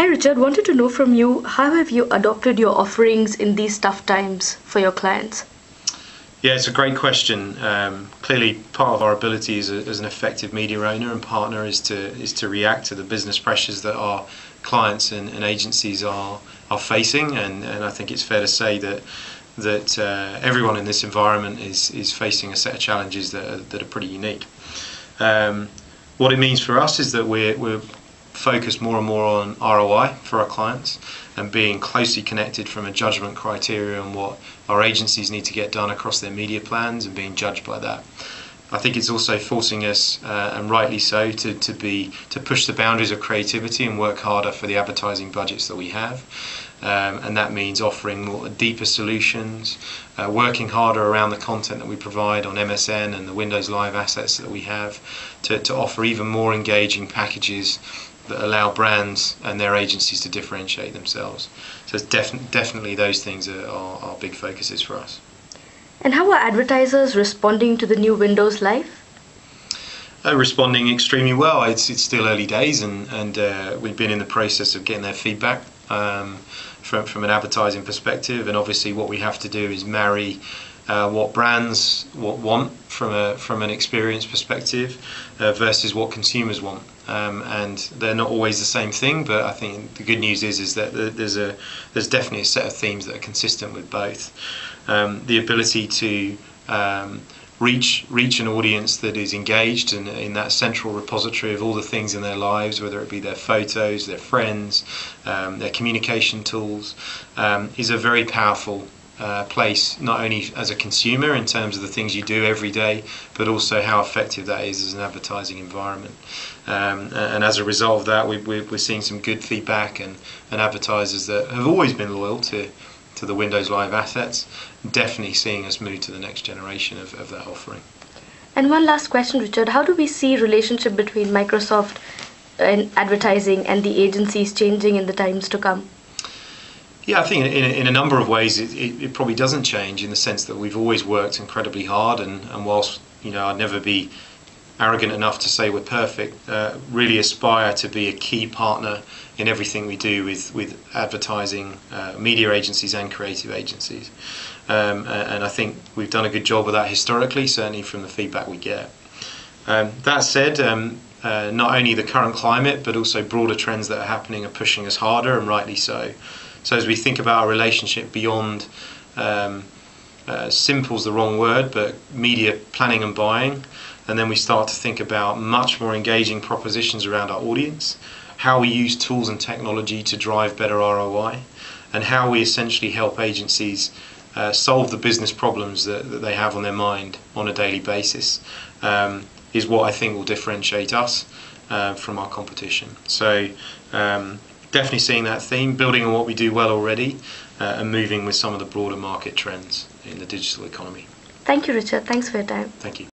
Hi Richard, wanted to know from you, how have you adopted your offerings in these tough times for your clients? Yeah, it's a great question. Clearly, part of our ability as an effective media owner and partner is to react to the business pressures that our clients and agencies are facing, and I think it's fair to say that everyone in this environment is facing a set of challenges that are pretty unique. What it means for us is that we're focused more and more on ROI for our clients and being closely connected from a judgment criteria on what our agencies need to get done across their media plans and being judged by that. I think it's also forcing us, and rightly so, to push the boundaries of creativity and work harder for the advertising budgets that we have. And that means offering more deeper solutions, working harder around the content that we provide on MSN and the Windows Live assets that we have to offer even more engaging packages that allow brands and their agencies to differentiate themselves. So it's definitely those things are big focuses for us. And how are advertisers responding to the new Windows Live? Responding extremely well. It's still early days, and we've been in the process of getting their feedback from an advertising perspective. And obviously, what we have to do is marry what brands want from an experience perspective versus what consumers want. And they're not always the same thing, but I think the good news is that there's definitely a set of themes that are consistent with both. The ability to reach an audience that is engaged in that central repository of all the things in their lives, whether it be their photos, their friends, their communication tools, is a very powerful place, not only as a consumer in terms of the things you do every day, but also how effective that is as an advertising environment. And as a result of that, we're seeing some good feedback, and advertisers that have always been loyal to the Windows Live assets, definitely seeing us move to the next generation of that offering. And one last question, Richard. How do we see relationship between Microsoft and advertising and the agencies changing in the times to come? Yeah, I think in a number of ways it probably doesn't change, in the sense that we've always worked incredibly hard, and whilst I'd never be arrogant enough to say we're perfect, really aspire to be a key partner in everything we do with advertising, media agencies and creative agencies. And I think we've done a good job of that historically, certainly from the feedback we get. That said, not only the current climate, but also broader trends that are happening are pushing us harder, and rightly so. So as we think about our relationship beyond, simple's the wrong word, but media planning and buying, and then we start to think about much more engaging propositions around our audience, how we use tools and technology to drive better ROI, and how we essentially help agencies solve the business problems that they have on their mind on a daily basis, is what I think will differentiate us from our competition. So definitely seeing that theme, building on what we do well already, and moving with some of the broader market trends in the digital economy. Thank you, Richard. Thanks for your time. Thank you.